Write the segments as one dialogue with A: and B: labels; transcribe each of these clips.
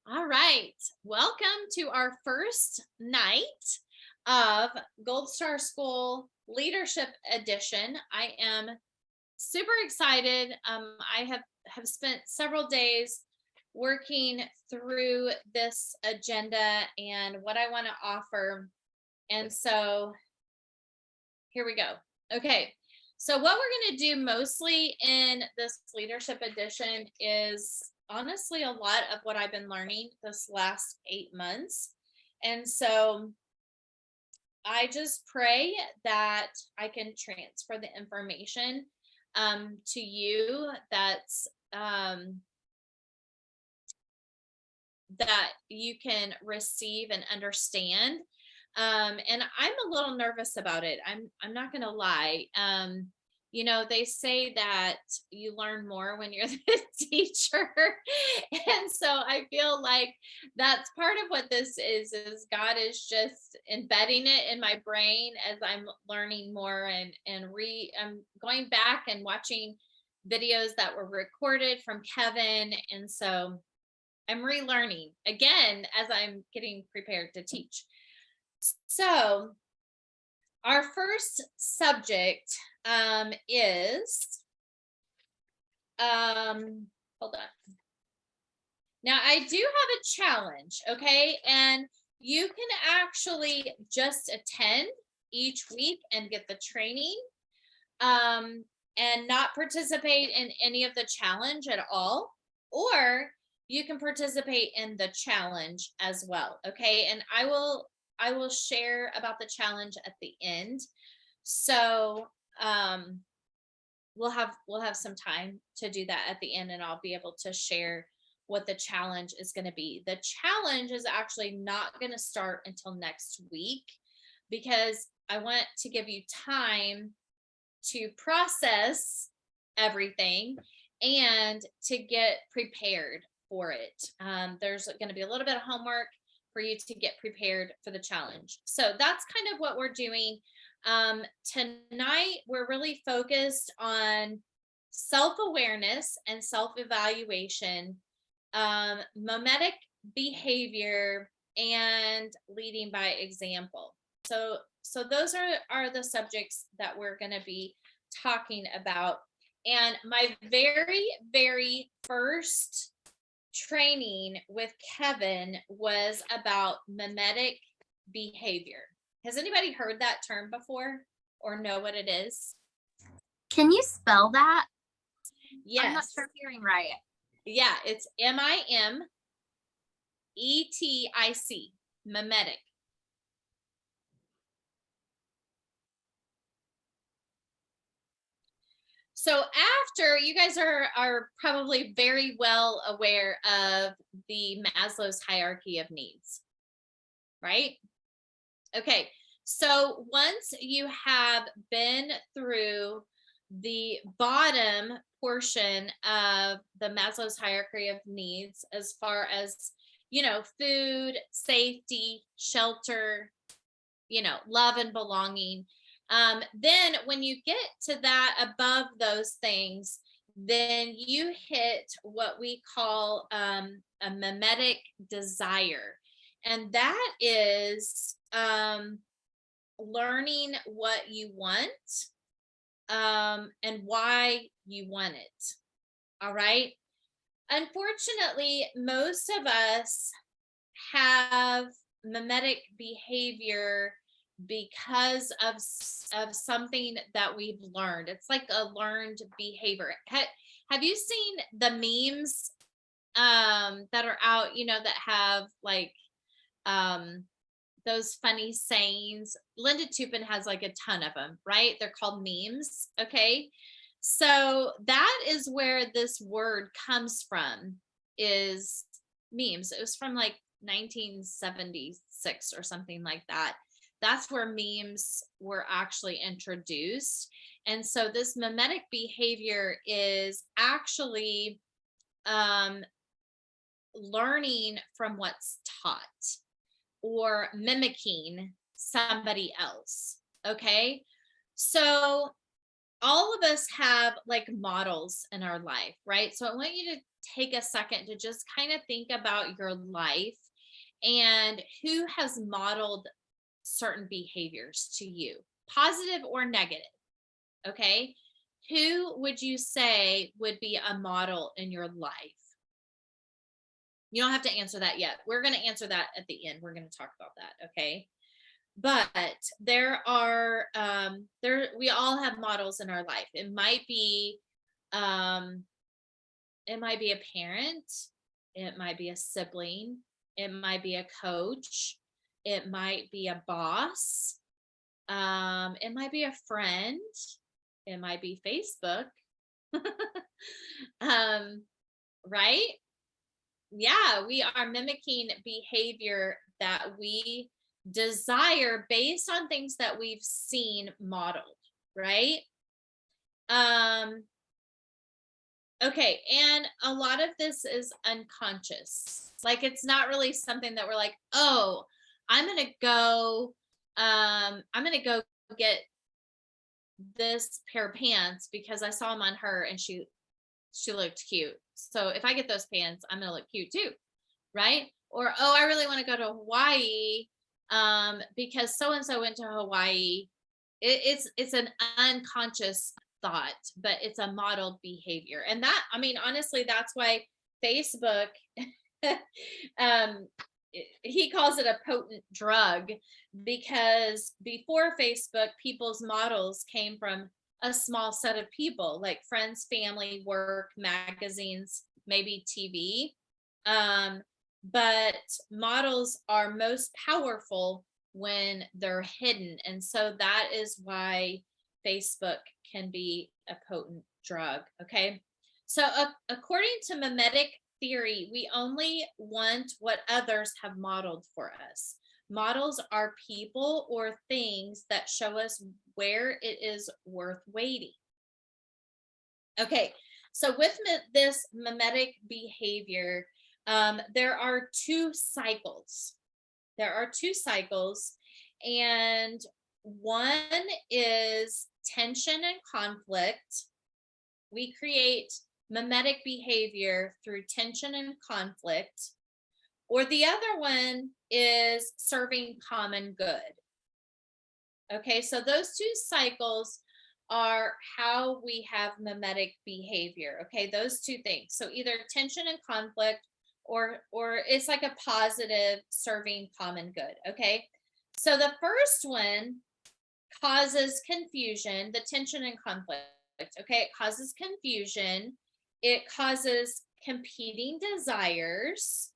A: All right. Welcome to our first night of Gold Star School Leadership Edition. I am super excited. I have spent several days working through this agenda and what I want to offer. And so here we go. Okay. So what we're going to do mostly in this leadership edition is honestly a lot of what I've been learning this last 8 months. And so I just pray that I can transfer the information to you that you can receive and understand. And I'm a little nervous about it. I'm not gonna lie. They say that you learn more when you're the teacher. And so I feel like that's part of what this is God is just embedding it in my brain as I'm learning more and I'm going back and watching videos that were recorded from Kevin. And so I'm relearning again as I'm getting prepared to teach. So, our first subject is hold on. Now, I do have a challenge, okay? And you can actually just attend each week and get the training and not participate in any of the challenge at all. Or you can participate in the challenge as well, okay? And I will share about the challenge at the end. So we'll have some time to do that at the end, and I'll be able to share what the challenge is going to be. The challenge is actually not going to start until next week because I want to give you time to process everything and to get prepared for it. There's going to be a little bit of homework for you to get prepared for the challenge. So that's kind of what we're doing. Tonight, we're really focused on self-awareness and self-evaluation, mimetic behavior, and leading by example. So those are the subjects that we're going to be talking about. And my very, very first training with Kevin was about mimetic behavior. Has anybody heard that term before or know what it is?
B: Can you spell that?
A: Yes.
B: I'm not sure I'm hearing right.
A: Yeah, it's Mimetic, mimetic. So after you guys are probably very well aware of the Maslow's hierarchy of needs, right? Okay, so once you have been through the bottom portion of the Maslow's hierarchy of needs, as far as, food, safety, shelter, love and belonging, then when you get to that above those things, then you hit what we call a mimetic desire. And that is learning what you want and why you want it. All right. Unfortunately, most of us have mimetic behavior because of something that we've learned. It's like a learned behavior. Have you seen the memes that are out, that have like those funny sayings? Linda Tupin has like a ton of them, right? They're called memes. Okay. So that is where this word comes from, is memes. It was from like 1976 or something like that. That's where memes were actually introduced. And so this mimetic behavior is actually learning from what's taught or mimicking somebody else. Okay. So all of us have like models in our life, right? So I want you to take a second to just kind of think about your life and who has modeled certain behaviors to you, positive or negative. Okay. Who would you say would be a model in your life? You don't have to answer that yet. We're going to answer that at the end. We're going to talk about that. Okay. But there are we all have models in our life. Um it might be a parent, it might be a sibling, it might be a coach, it might be a boss, it might be a friend, it might be Facebook. um right? Yeah, we are mimicking behavior that we desire based on things that we've seen modeled, right? Um, okay, and a lot of this is unconscious. Like it's not really something that we're like, oh, I'm gonna go get this pair of pants because I saw them on her and she looked cute. So if I get those pants, I'm gonna look cute too, right? Or oh, I really want to go to Hawaii because so and so went to Hawaii. It's an unconscious thought, but it's a modeled behavior. And that, I mean, honestly, that's why Facebook um he calls it a potent drug, because before Facebook, people's models came from a small set of people, like friends, family, work, magazines, maybe TV. Um, but models are most powerful when they're hidden. And so that is why Facebook can be a potent drug. Okay. So, according to mimetic theory, we only want what others have modeled for us. Models are people or things that show us where it is worth waiting. Okay, so with this mimetic behavior, there are two cycles. There are two cycles, and one is tension and conflict. We create mimetic behavior through tension and conflict. Or the other one is serving common good. Okay, so those two cycles are how we have mimetic behavior. Okay, those two things. So either tension and conflict, or it's like a positive serving common good. Okay, so the first one causes confusion, the tension and conflict. Okay, it causes confusion, it causes competing desires,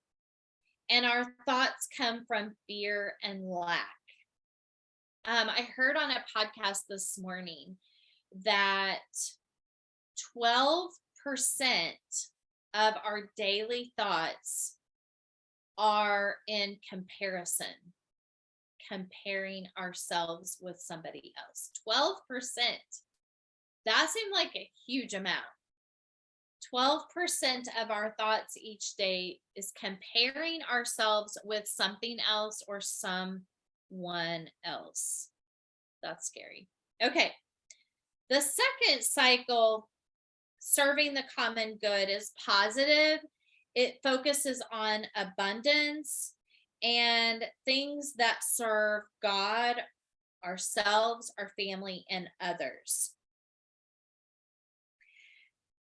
A: and our thoughts come from fear and lack. I heard on a podcast this morning that 12% of our daily thoughts are in comparison, comparing ourselves with somebody else. 12%. That seemed like a huge amount. 12% of our thoughts each day is comparing ourselves with something else or someone else. That's scary. Okay. The second cycle, serving the common good, is positive. It focuses on abundance and things that serve God, ourselves, our family, and others.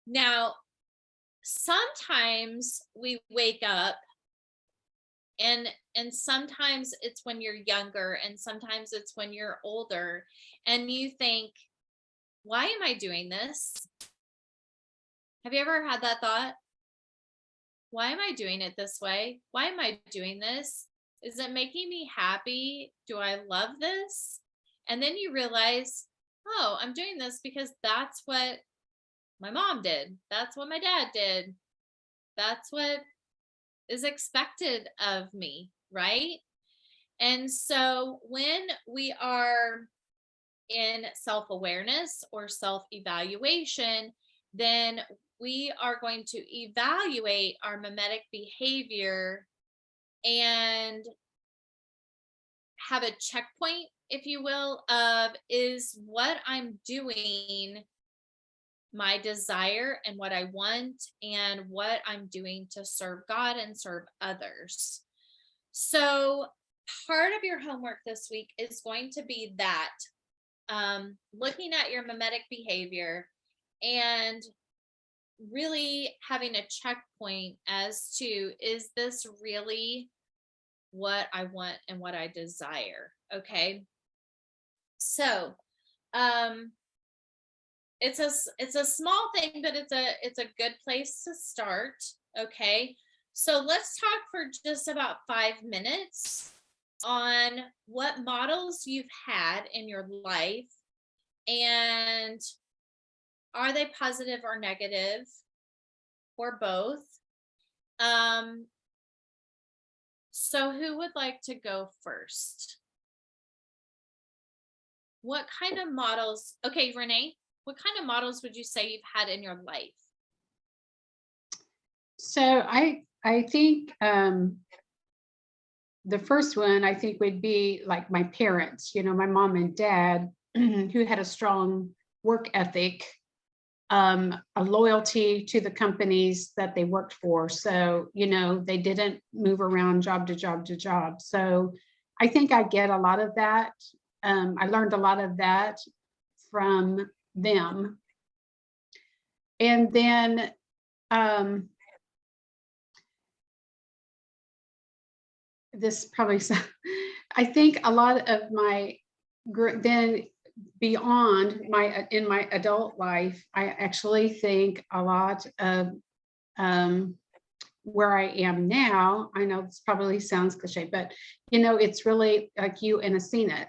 A: Now, sometimes we wake up and sometimes it's when you're younger and sometimes it's when you're older and you think, why am I doing this? Have you ever had that thought? Why am I doing it this way? Why am I doing this? Is it making me happy? Do I love this? And then you realize, oh, I'm doing this because that's what my mom did. That's what my dad did. That's what is expected of me, right? And so when we are in self awareness or self evaluation, then we are going to evaluate our mimetic behavior and have a checkpoint, if you will, of is what I'm doing my desire and what I want and what I'm doing to serve God and serve others. So, part of your homework this week is going to be that looking at your mimetic behavior and really having a checkpoint as to, is this really what I want and what I desire? Okay. So, um, it's a small thing, but it's a good place to start. Okay. So let's talk for just about 5 minutes on what models you've had in your life, and are they positive or negative or both? Um, so who would like to go first? What kind of models? Okay, Renee, what kind of models would you say you've had in your life?
C: So I think the first one I think would be like my parents, my mom and dad, who had a strong work ethic, a loyalty to the companies that they worked for. So, they didn't move around job to job to job. So I think I get a lot of that. I learned a lot of that from them. And then this probably, I think a lot of my, then beyond in my adult life, I actually think a lot of where I am now. I know this probably sounds cliche, but it's really like you and Asina,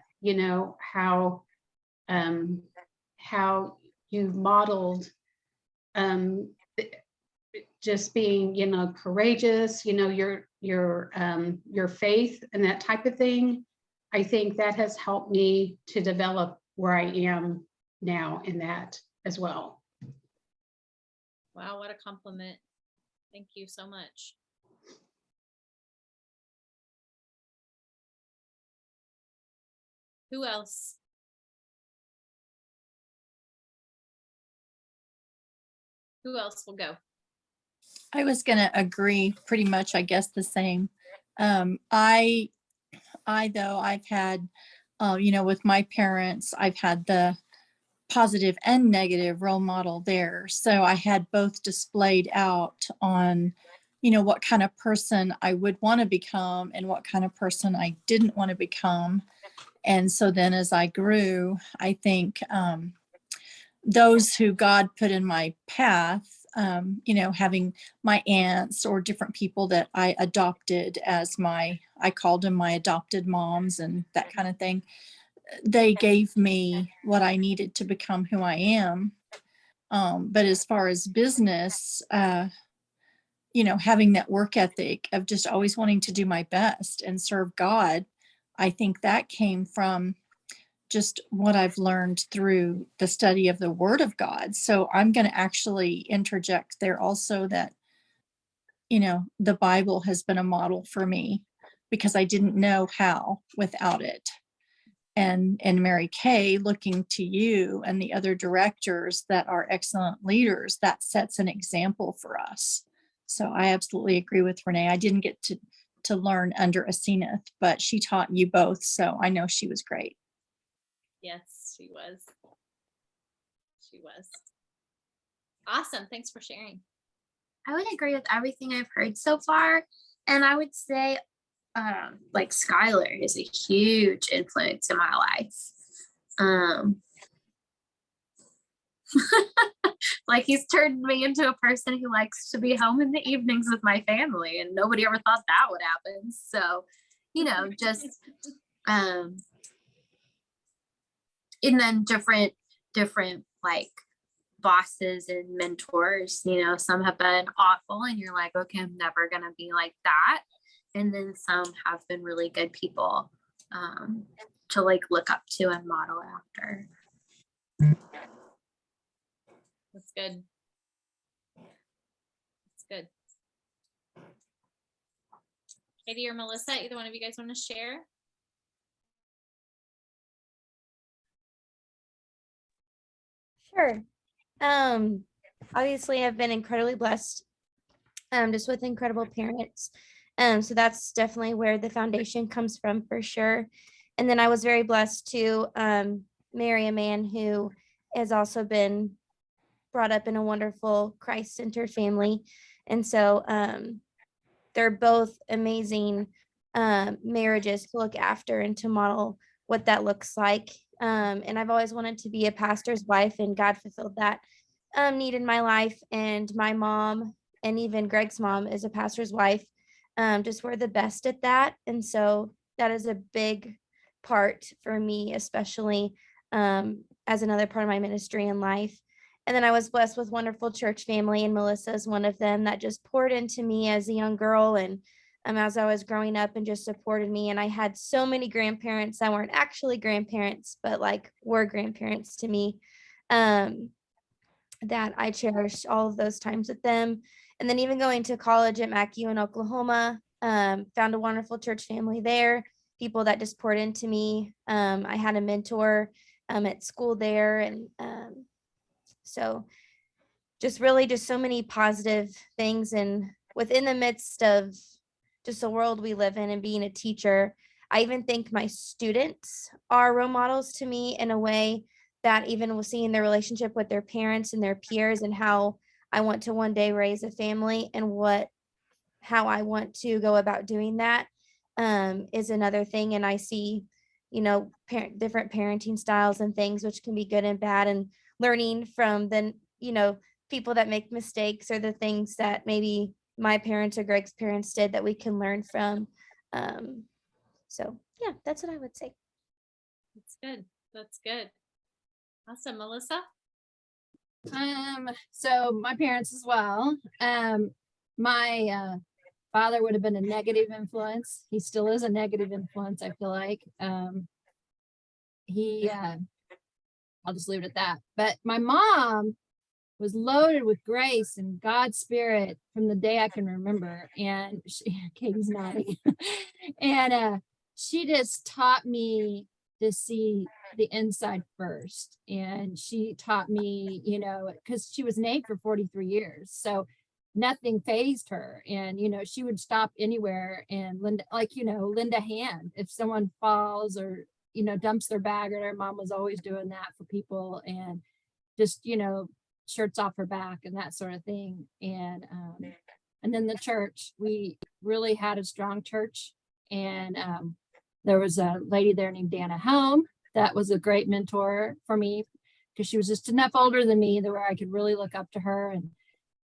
C: how you modeled just being, courageous, your faith and that type of thing. I think that has helped me to develop where I am now in that as well.
A: Wow, what a compliment. Thank you so much. Who else? Who else will go?
D: I was going to agree pretty much, I guess, the same. I though I've had, with my parents, I've had the positive and negative role model there. So I had both displayed out on, what kind of person I would want to become and what kind of person I didn't want to become. And so then as I grew, I think those who God put in my path, having my aunts or different people that I adopted as I called them my adopted moms and that kind of thing. They gave me what I needed to become who I am. But as far as business, having that work ethic of just always wanting to do my best and serve God, I think that came from just what I've learned through the study of the Word of God. So I'm going to actually interject there also that, the Bible has been a model for me because I didn't know how without it. And Mary Kay, looking to you and the other directors that are excellent leaders, that sets an example for us. So I absolutely agree with Renee. I didn't get to learn under Aseneth, but she taught you both. So I know she was great.
A: Yes, she was. She was. Awesome. Thanks for sharing.
B: I would agree with everything I've heard so far. And I would say, like Skylar is a huge influence in my life. Like he's turned me into a person who likes to be home in the evenings with my family, and nobody ever thought that would happen. So, just and then different like bosses and mentors, some have been awful and you're like, okay, I'm never gonna be like that. And then some have been really good people to like look up to and model after.
A: That's good. That's good. Katie or Melissa, either one of you guys want to share?
E: Sure. Obviously I've been incredibly blessed, just with incredible parents. So that's definitely where the foundation comes from for sure. And then I was very blessed to marry a man who has also been brought up in a wonderful Christ-centered family. And so they're both amazing marriages to look after and to model what that looks like. And I've always wanted to be a pastor's wife, and God fulfilled that need in my life. And my mom, and even Greg's mom, is a pastor's wife. Just we're the best at that. And so that is a big part for me, especially as another part of my ministry in life. And then I was blessed with wonderful church family, and Melissa is one of them that just poured into me as a young girl, and as I was growing up, and just supported me. And I had so many grandparents that weren't actually grandparents, but like were grandparents to me, that I cherished all of those times with them. And then even going to college at MacU in Oklahoma, found a wonderful church family there, people that just poured into me. I had a mentor at school there. And so just really just so many positive things. And within the midst of just the world we live in and being a teacher, I even think my students are role models to me in a way that even with seeing their relationship with their parents and their peers, and how I want to one day raise a family, and how I want to go about doing that is another thing. And I see, different parenting styles and things, which can be good and bad, and learning from the, people that make mistakes, or the things that maybe my parents or Greg's parents did that we can learn from. So yeah, that's what I would say.
A: That's good. That's good. Awesome. Melissa?
D: So my parents as well. My father would have been a negative influence. He still is a negative influence, I feel like. I'll just leave it at that. But my mom was loaded with grace and God's spirit from the day I can remember. And Katie's nodding. And she just taught me to see the inside first. And she taught me, because she was an aide for 43 years. So nothing fazed her. And, she would stop anywhere and lend a hand if someone falls or, dumps their bag, or their mom was always doing that for people, and just, shirts off her back and that sort of thing. And then the church, we really had a strong church. And there was a lady there named Dana Helm that was a great mentor for me, because she was just enough older than me that where I could really look up to her.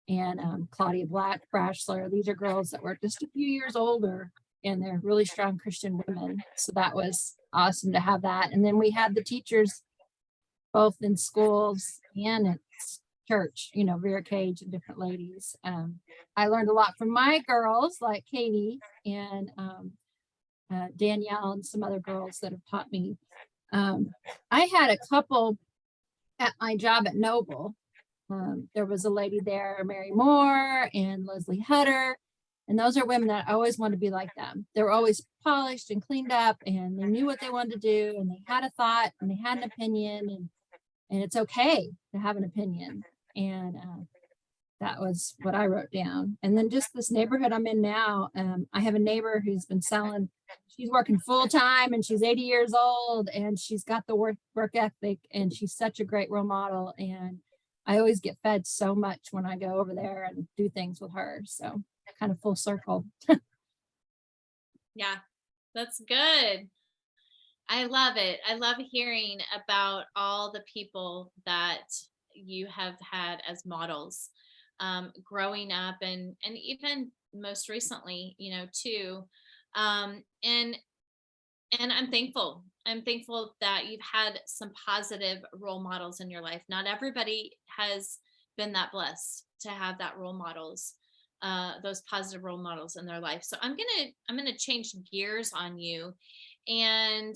D: And Claudia Brashler. These are girls that were just a few years older, and they're really strong Christian women. So that was awesome to have that. And then we had the teachers both in schools and at church, Vera Cage and different ladies. I learned a lot from my girls like Katie and Danielle and some other girls that have taught me. I had a couple at my job at Noble. There was a lady there, Mary Moore and Leslie Hutter. And those are women that I always wanted to be like them. They were always polished and cleaned up, and they knew what they wanted to do, and they had a thought, and they had an opinion, and it's okay to have an opinion. And that was what I wrote down. And then just this neighborhood I'm in now, I have a neighbor who's been selling, she's working full time, and she's 80 years old, and she's got the work ethic, and she's such a great role model. And I always get fed so much when I go over there and do things with her. So kind of full circle.
A: Yeah, that's good. I love it. I love hearing about all the people that you have had as models growing up, and even most recently, too. And I'm thankful. I'm thankful that you've had some positive role models in your life. Not everybody has been that blessed to have that role models, those positive role models in their life. So I'm gonna change gears on you. And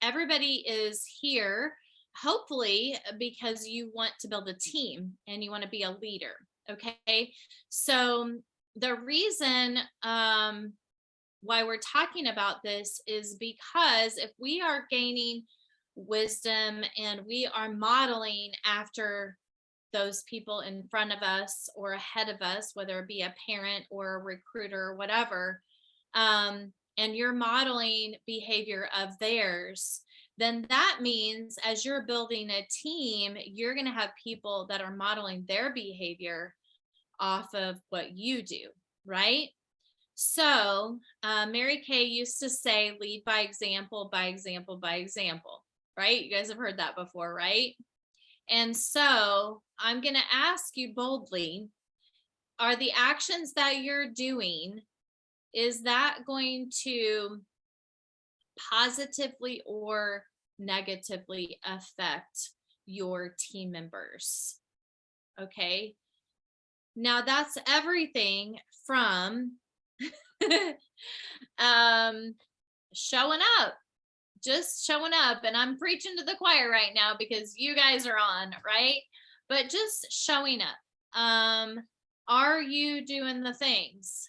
A: everybody is here, hopefully, because you want to build a team and you want to be a leader. Okay. So the reason why we're talking about this is because if we are gaining wisdom and we are modeling after those people in front of us or ahead of us, whether it be a parent or a recruiter or whatever, and you're modeling behavior of theirs, then that means as you're building a team, you're going to have people that are modeling their behavior off of what you do, right? So Mary Kay used to say, lead by example, by example, by example, right? You guys have heard that before, right? And so I'm going to ask you boldly, are the actions that you're doing, is that going to positively or negatively affect your team members? Okay. Now that's everything from showing up, just showing up. And I'm preaching to the choir right now because you guys are on, right? But just showing up. Are you doing the things?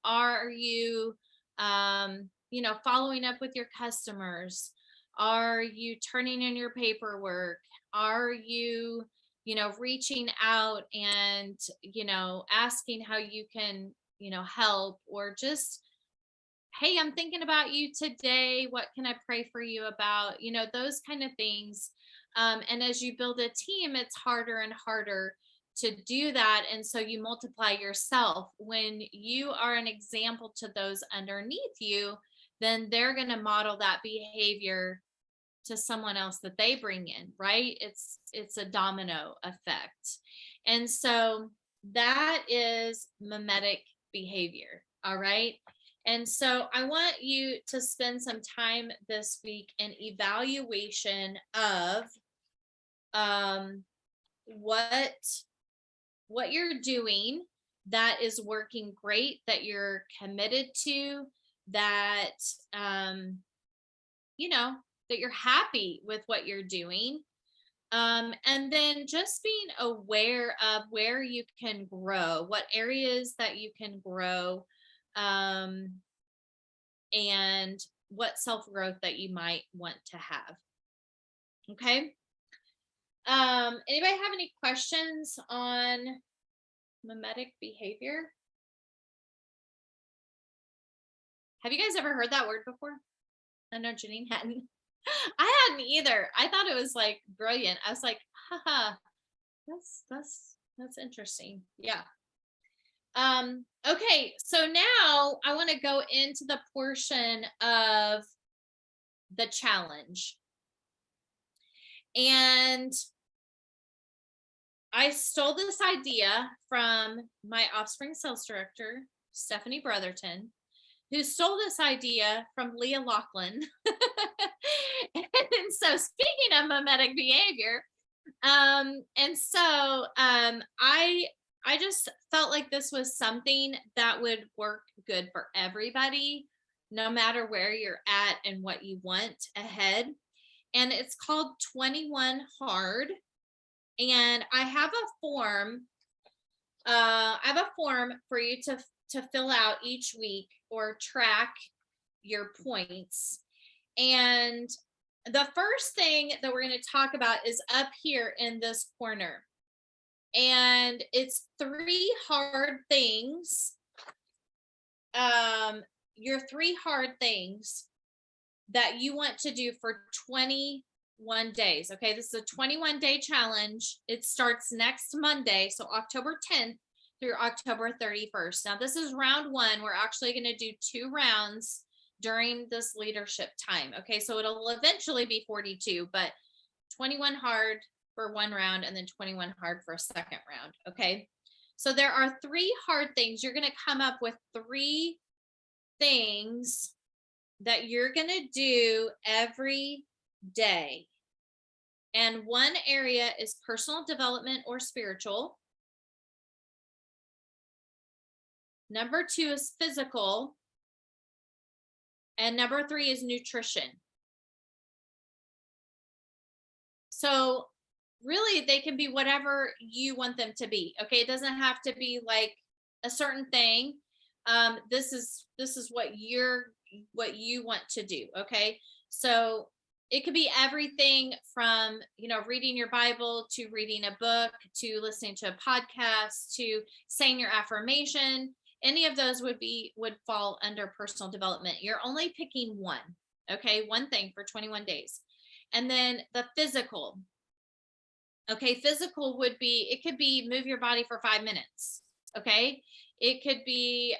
A: Are you following up with your customers? Are you turning in your paperwork? Are you reaching out and asking how you can help, or just, hey, I'm thinking about you today, what can I pray for you about, those kind of things. And as you build a team, it's harder and harder to do that, and so you multiply yourself. When you are an example to those underneath you, then they're going to model that behavior to someone else that they bring in, right? It's a domino effect. And so that is mimetic behavior. All right. And so I want you to spend some time this week in evaluation of what you're doing that is working great, that you're committed to, that that you're happy with what you're doing. And then just being aware of where you can grow, what areas that you can grow, and what self-growth that you might want to have. Okay. Anybody have any questions on mimetic behavior? Have you guys ever heard that word before? I know Janine hadn't. I hadn't either. I thought it was like brilliant. I was like, haha, that's interesting. Yeah. Okay, so now I want to go into the portion of the challenge. And I stole this idea from my Offspring sales director, Stephanie Brotherton, who stole this idea from Leah Laughlin. And so speaking of mimetic behavior, I just felt like this was something that would work good for everybody, no matter where you're at and what you want ahead. And it's called 21 Hard. And I have a form. For you to fill out each week or track your points. And the first thing that we're going to talk about is up here in this corner. And it's 3 hard things. Your 3 hard things that you want to do for 21 days. Okay, this is a 21-day challenge. It starts next Monday, so October 10th through October 31st. Now, this is round 1. We're actually going to do 2 rounds during this leadership time. Okay, so it'll eventually be 42, but 21 hard for 1 round and then 21 hard for a second round. Okay, so there are 3 hard things. You're going to come up with 3 things that you're going to do every day. And one area is personal development or spiritual. Number 2 is physical. And number 3 is nutrition. So really, they can be whatever you want them to be. Okay, it doesn't have to be like a certain thing. This is what you want to do. Okay, so it could be everything from, reading your Bible to reading a book to listening to a podcast to saying your affirmation. Any of those would fall under personal development. You're only picking one, okay? One thing for 21 days. And then the physical. Okay, physical it could be move your body for 5 minutes. Okay. It could be,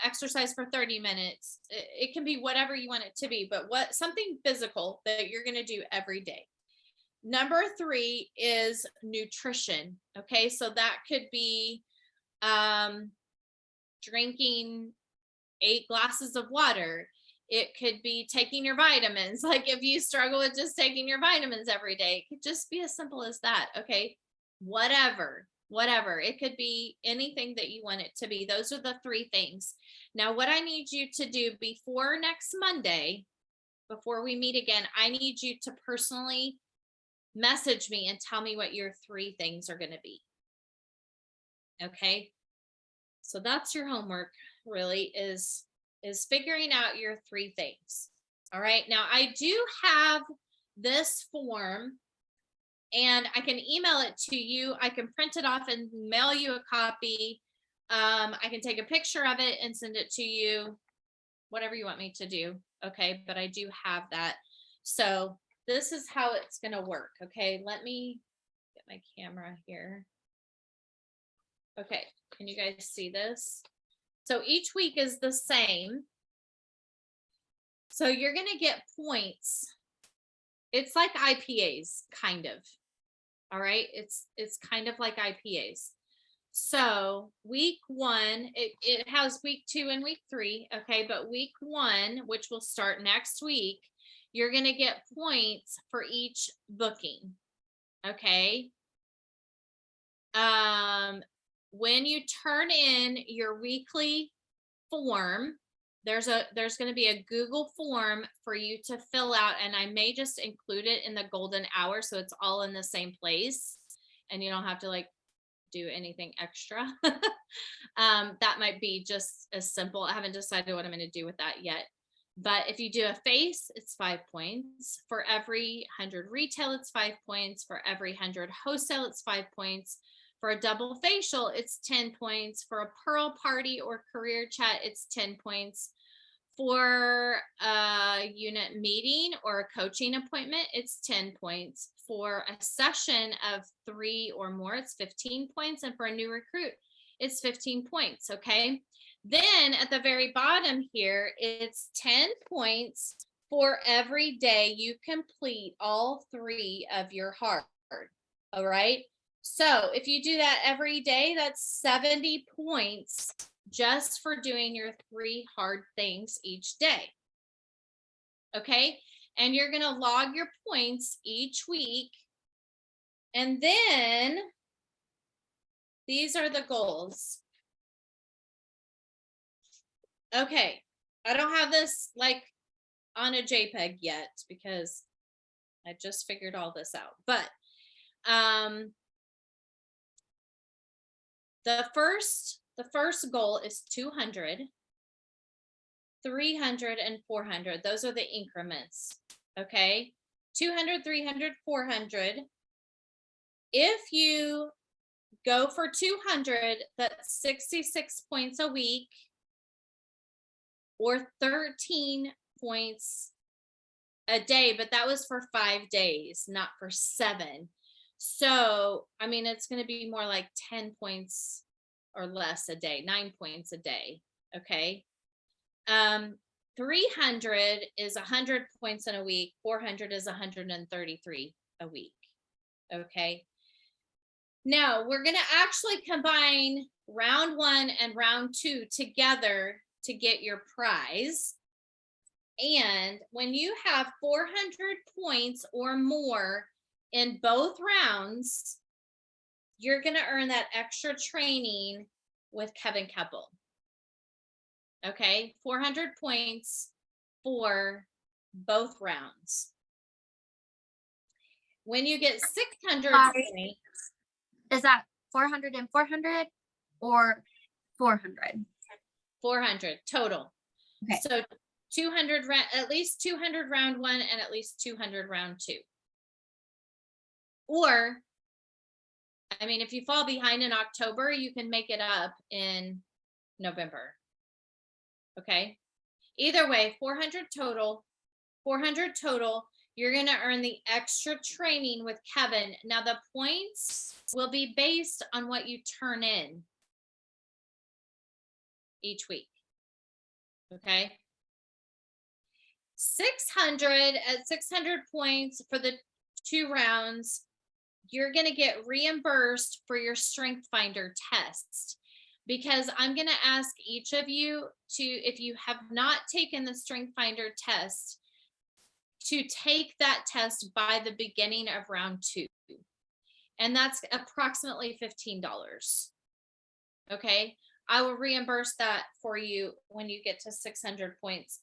A: exercise for 30 minutes. It can be whatever you want it to be, but something physical that you're going to do every day. Number 3 is nutrition. Okay. So that could be, drinking 8 glasses of water. It could be taking your vitamins. Like if you struggle with just taking your vitamins every day, it could just be as simple as that. Okay. Whatever. It could be anything that you want it to be. Those are the 3 things. Now, what I need you to do before next Monday, before we meet again, I need you to personally message me and tell me what your 3 things are going to be. Okay. So that's your homework, really, is figuring out your 3 things. All right. Now, I do have this form, and I can email it to you. I can print it off and mail you a copy. I can take a picture of it and send it to you, whatever you want me to do. Okay. But I do have that. So this is how it's going to work. Okay. Let me get my camera here. Okay. Can you guys see this? So each week is the same. So you're going to get points. It's like IPAs, kind of. All right. It's kind of like IPAs. So week 1, it has week 2 and week 3. Okay. But week 1, which will start next week, you're going to get points for each booking. Okay. When you turn in your weekly form, there's going to be a Google form for you to fill out, and I may just include it in the golden hour so it's all in the same place and you don't have to do anything extra. That might be just as simple. I haven't decided what I'm going to do with that yet. But if you do a face, it's 5 points. For every 100 retail, it's 5 points. For every 100 wholesale, it's 5 points. For a double facial, it's 10 points. For a pearl party or career chat, it's 10 points. For a unit meeting or a coaching appointment, it's 10 points. For a session of 3 or more, it's 15 points. And for a new recruit, it's 15 points. Okay. Then at the very bottom here, it's 10 points for every day you complete all 3 of your hard. All right. So if you do that every day, that's 70 points just for doing your 3 hard things each day. Okay. And you're going to log your points each week. And then these are the goals. Okay. I don't have this on a JPEG yet because I just figured all this out. But the first goal is 200, 300, and 400. Those are the increments. Okay. 200, 300, 400. If you go for 200, that's 66 points a week, or 13 points a day, but that was for 5 days, not for 7. So, I mean, it's going to be more like 10 points or less a day, 9 points a day. Okay. 300 is 100 points in a week. 400 is 133 a week. Okay. Now we're going to actually combine round 1 and round 2 together to get your prize. And when you have 400 points or more in both rounds, you're going to earn that extra training with Kevin Keppel. Okay, 400 points for both rounds. When you get 600 points.
B: Is that 400 and 400 or 400?
A: 400 total. Okay. So 200 at least 200 round 1 and at least 200 round 2. Or, I mean, if you fall behind in October, you can make it up in November. Okay. Either way, 400 total. 400 total. You're going to earn the extra training with Kevin. Now, the points will be based on what you turn in each week. Okay. 600 at 600 points for the 2 rounds. You're going to get reimbursed for your Strength Finder test, because I'm going to ask each of you to, if you have not taken the Strength Finder test, to take that test by the beginning of round 2. And that's approximately $15. Okay. I will reimburse that for you when you get to 600 points.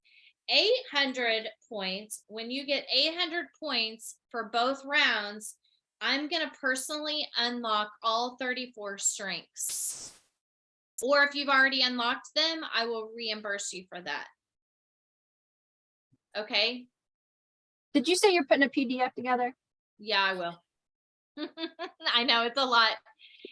A: 800 points, when you get 800 points for both rounds, I'm going to personally unlock all 34 strengths. Or if you've already unlocked them, I will reimburse you for that. Okay.
D: Did you say you're putting a PDF together?
A: Yeah, I will. I know it's a lot.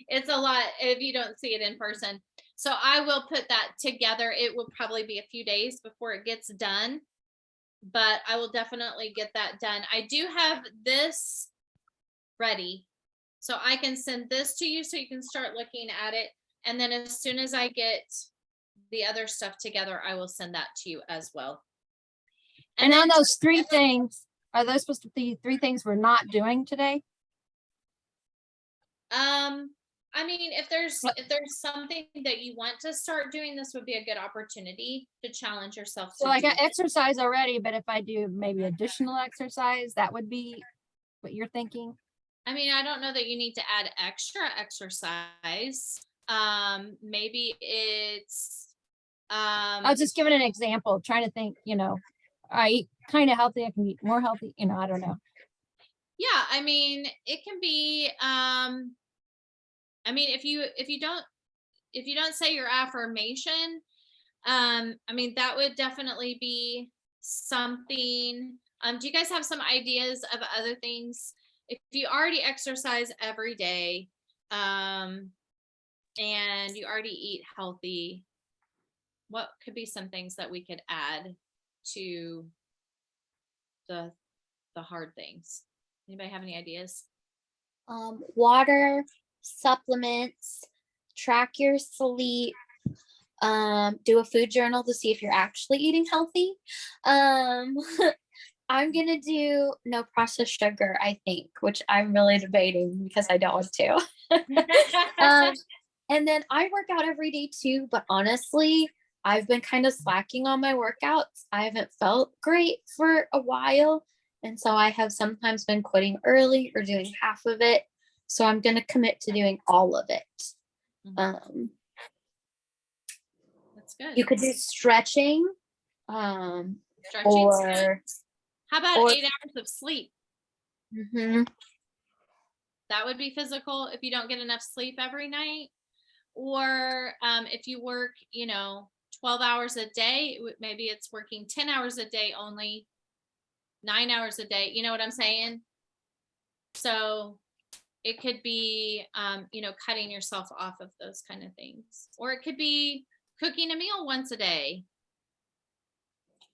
A: It's a lot if you don't see it in person. So I will put that together. It will probably be a few days before it gets done, but I will definitely get that done. I do have this ready, so I can send this to you so you can start looking at it. And then as soon as I get the other stuff together, I will send that to you as well.
D: And on those 3 things, are those supposed to be 3 things we're not doing today?
A: I mean, if there's something that you want to start doing, this would be a good opportunity to challenge yourself.
D: So I got exercise already, but if I do maybe additional exercise, that would be what you're thinking?
A: I mean, I don't know that you need to add extra exercise. Maybe it's
D: I was just giving an example, trying to think, I eat kind of healthy, I can eat more healthy, I don't know.
A: Yeah, I mean, it can be I mean, if you don't say your affirmation, I mean, that would definitely be something. Do you guys have some ideas of other things? If you already exercise every day, and you already eat healthy, what could be some things that we could add to the hard things? Anybody have any ideas?
B: Water, supplements, track your sleep, do a food journal to see if you're actually eating healthy. I'm gonna do no processed sugar, I think, which I'm really debating because I don't want to. And then I work out every day too, but honestly, I've been kind of slacking on my workouts. I haven't felt great for a while. And so I have sometimes been quitting early or doing half of it. So I'm going to commit to doing all of it.
A: That's good.
B: You could do stretching.
A: Stretching.
B: Or
A: how about 8 hours of sleep? That would be physical if you don't get enough sleep every night. Or if you work, 12 hours a day, maybe it's working 10 hours a day only, 9 hours a day. You know what I'm saying? So it could be, cutting yourself off of those kind of things. Or it could be cooking a meal once a day.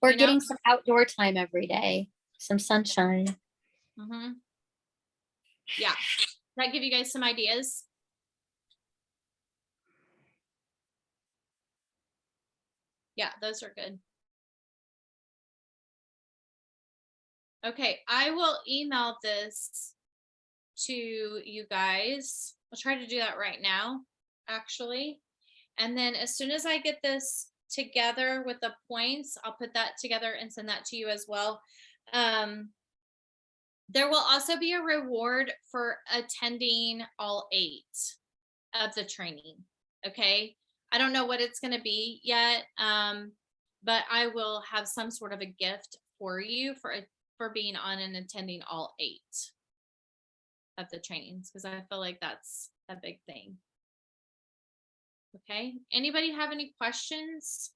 B: Or getting some outdoor time every day, some sunshine.
A: Yeah. Does that give you guys some ideas? Yeah, those are good. Okay, I will email this to you guys. I'll try to do that right now, actually. And then as soon as I get this together with the points, I'll put that together and send that to you as well. There will also be a reward for attending all 8 of the training. Okay. I don't know what it's going to be yet. But I will have some sort of a gift for you for being on and attending all 8 of the trainings, because I feel like that's a big thing. Okay. Anybody have any questions?